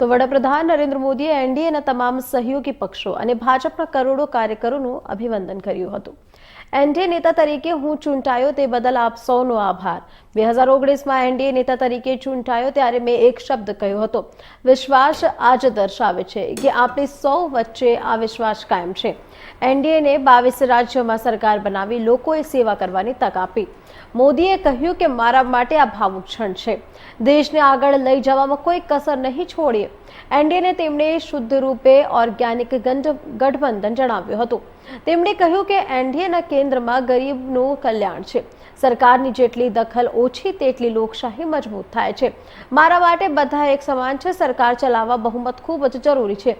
તો વડાપ્રધાન નરેન્દ્ર મોદીએ એનડીએના તમામ સહયોગી પક્ષો અને ભાજપના કરોડો કાર્યકરોનું અભિનંદન કર્યું હતું. એનડીએ નેતા તરીકે હું ચૂંટાયો તે બદલ આપ સૌનો આભાર. 2019માં એનડીએ નેતા તરીકે ચૂંટાયો ત્યારે મેં એક શબ્દ કહ્યો હતો, વિશ્વાસ આજ દર્શાવે છે કે આપણી સૌ વચ્ચે આ વિશ્વાસ કાયમ છે. એનડીએને 22 રાજ્યોમાં સરકાર બનાવી લોકોએ સેવા કરવાની તક આપી. મોદીએ કહ્યું કે મારા માટે આ ભાવુક ક્ષણ છે. દેશને આગળ લઈ જવામાં કોઈ કસર નહીં છોડીએ. એનડીએને તેમણે શુદ્ધ રૂપે ઓર્ગેનિક ગઠબંધન જણાવ્યું હતું. તેમણે કહ્યું કે એનડીએના કેન્દ્રમાં ગરીબનું કલ્યાણ છે. સરકારની જેટલી દખલ ઓછી તેટલી લોકશાહી મજબૂત થાય છે. મારા માટે બધા એક સમાન છે. સરકાર ચલાવવા બહુમત ખૂબ જ જરૂરી છે.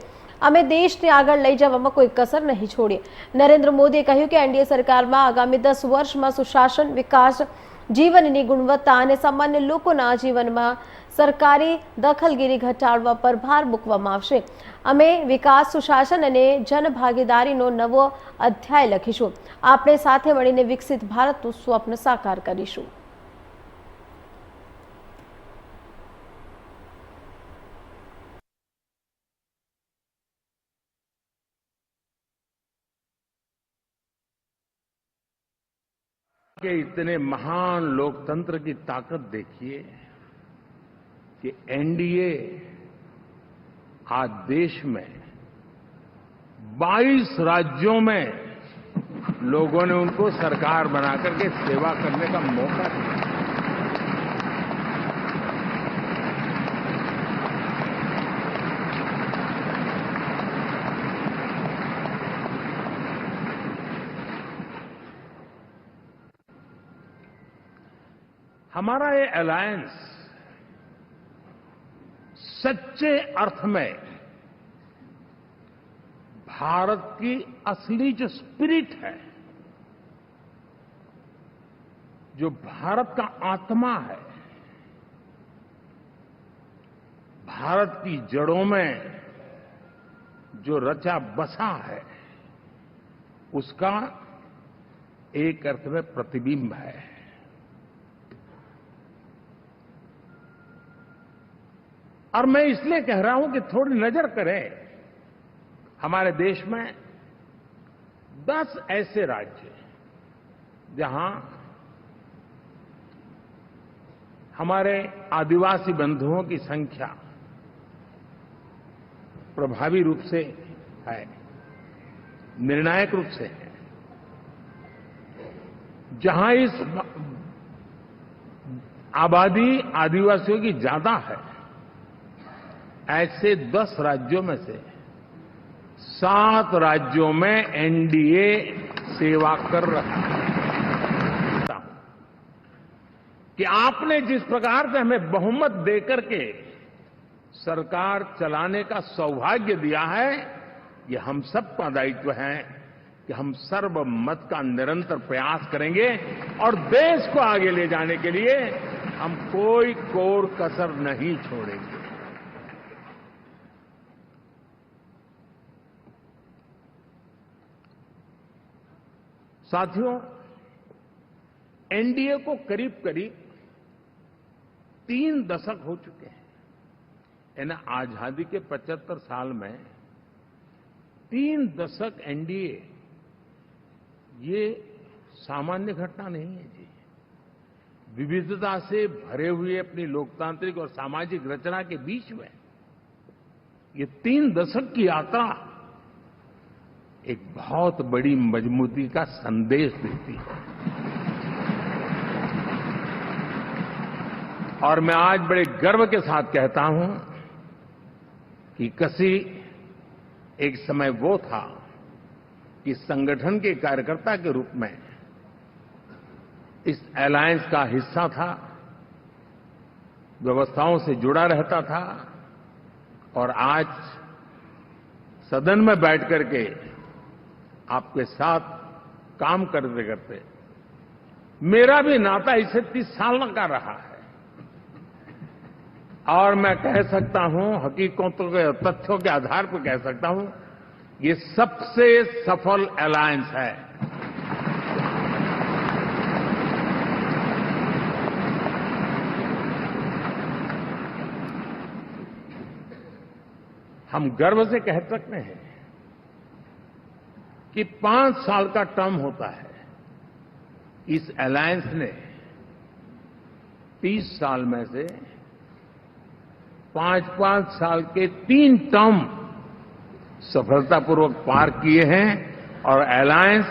અમે દેશને આગળ લઈ જવામાં કોઈ કસર નહીં છોડીએ. નરેન્દ્ર મોદીએ કહ્યું કે એનડીએ સરકારમાં આગામી 10 વર્ષમાં સુશાસન, વિકાસ, જીવનની ગુણવત્તા અને સામાન્ય લોકોના જીવનમાં સરકારી દખલગીરી ઘટાડવા પર ભાર મૂકવામાં આવશે. અમે વિકાસ, સુશાસન અને જનભાગીદારીનો નવો અધ્યાય લખીશું. આપણે સાથે મળીને વિકસિત ભારતનું સ્વપ્ન સાકાર કરીશું. कि इतने महान लोकतंत्र की ताकत देखिए कि एनडीए आज देश में 22 राज्यों में लोगों ने उनको सरकार बनाकर के सेवा करने का मौका दिया. हमारा ये अलायंस सच्चे अर्थ में भारत की असली जो स्पिरिट है, जो भारत का आत्मा है, भारत की जड़ों में जो रचा बसा है, उसका एक अर्थ में प्रतिबिंब है. और मैं इसलिए कह रहा हूं कि थोड़ी नजर करें. हमारे देश में 10 ऐसे राज्य जहां हमारे आदिवासी बंधुओं की संख्या प्रभावी रूप से है, निर्णायक रूप से है, जहां इस आबादी आदिवासियों की ज्यादा है. ऐसे 10 राज्यों में से 7 राज्यों में एनडीए सेवा कर रहा है. कि आपने जिस प्रकार से हमें बहुमत देकर के सरकार चलाने का सौभाग्य दिया है, ये हम सबका दायित्व है कि हम सर्वमत का निरंतर प्रयास करेंगे और देश को आगे ले जाने के लिए हम कोई कोर कसर नहीं छोड़ेंगे. साथियों, एनडीए को करीब करीब 3 दशक हो चुके हैं. यानी आजादी के 75 साल में 3 दशक एनडीए, ये सामान्य घटना नहीं है जी. विविधता से भरे हुए अपनी लोकतांत्रिक और सामाजिक रचना के बीच में ये 3 दशक की यात्रा एक बहुत बड़ी मजबूती का संदेश देती है. और मैं आज बड़े गर्व के साथ कहता हूं कि किसी एक समय वो था कि संगठन के कार्यकर्ता के रूप में इस अलायंस का हिस्सा था, व्यवस्थाओं से जुड़ा रहता था, और आज सदन में बैठ करके आपके साथ काम करते करते मेरा भी नाता इससे 30 साल का रहा है. और मैं कह सकता हूं, हकीकतों के तथ्यों के आधार पर कह सकता हूं, ये सबसे सफल अलायंस है. हम गर्व से कह सकते हैं कि 5 साल का टर्म होता है। इस अलायंस ने 30 साल में से 5-5 साल के 3 टर्म सफलतापूर्वक पार किए हैं और अलायंस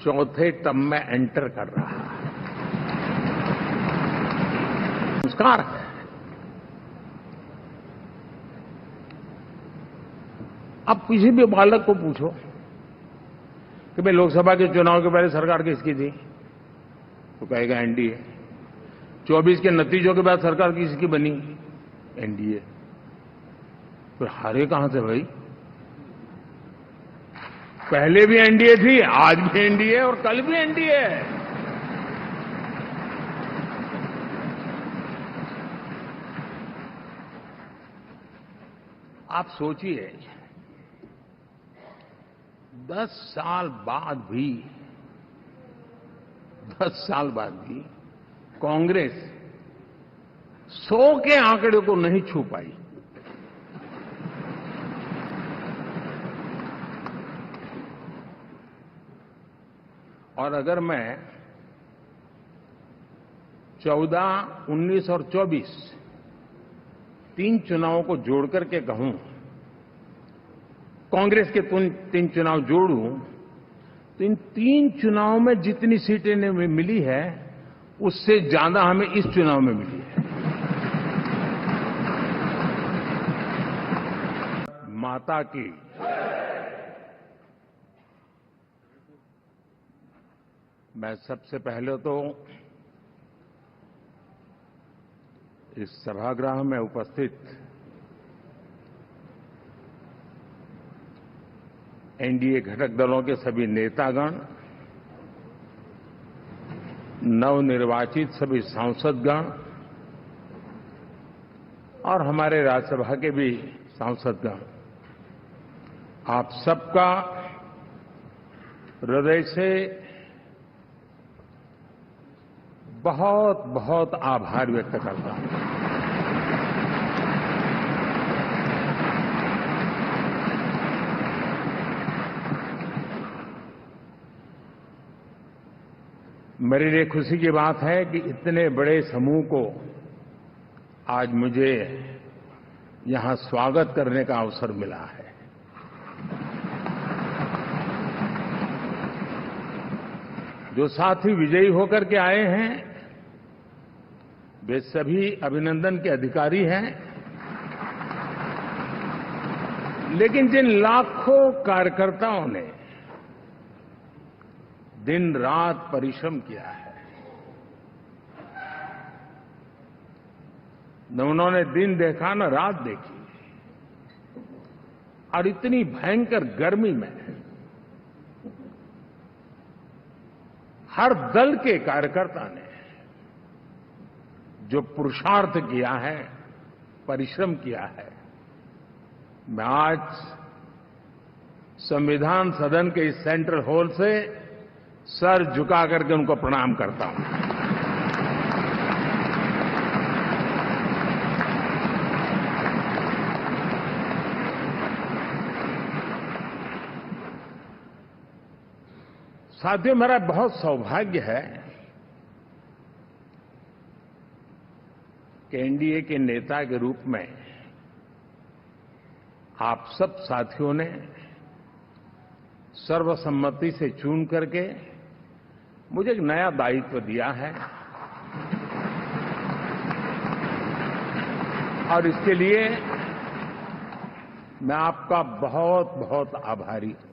चौथे टर्म में एंटर कर रहा है। संस्कार है। अब किसी भी बालक को पूछो कि भाई लोकसभा के चुनाव के पहले सरकार किसकी थी, तो कहेगा एनडीए। 24 के नतीजों के बाद सरकार किसकी बनी, एनडीए। तो हारे कहां से भाई? पहले भी एनडीए थी, आज भी एनडीए और कल भी एनडीए है। आप सोचिए 10 साल बाद भी कांग्रेस 100 के आंकड़े को नहीं छू पाई। और अगर मैं 14, 19 और 24 3 चुनावों को जोड़ करके कहूं, कांग्रेस के 3 चुनाव जोड़ूं, तो इन 3 चुनावों में जितनी सीटें हमें मिली है उससे ज्यादा हमें इस चुनाव में मिली है। माता की मैं सबसे पहले तो इस सभागृह में उपस्थित एनडीए घटक दलों के सभी नेतागण, नवनिर्वाचित सभी सांसदगण और हमारे राज्यसभा के भी सांसदगण, आप सबका हृदय से बहुत बहुत आभार व्यक्त करता हूं। मेरे लिए खुशी की बात है कि इतने बड़े समूह को आज मुझे यहां स्वागत करने का अवसर मिला है। जो साथी विजयी होकर के आए हैं वे सभी अभिनंदन के अधिकारी हैं, लेकिन जिन लाखों कार्यकर्ताओं ने दिन रात परिश्रम किया है, न उन्होंने दिन देखा न रात देखी, और इतनी भयंकर गर्मी में हर दल के कार्यकर्ता ने जो पुरुषार्थ किया है, परिश्रम किया है, मैं आज संविधान सदन के इस सेंट्रल हॉल से सर झुका करके उनको प्रणाम करता हूं। साथियों, मेरा बहुत सौभाग्य है कि एनडीए के नेता के रूप में आप सब साथियों ने सर्वसम्मति से चुन करके मुझे एक नया दायित्व दिया है और इसके लिए मैं आपका बहुत बहुत आभारी हूं।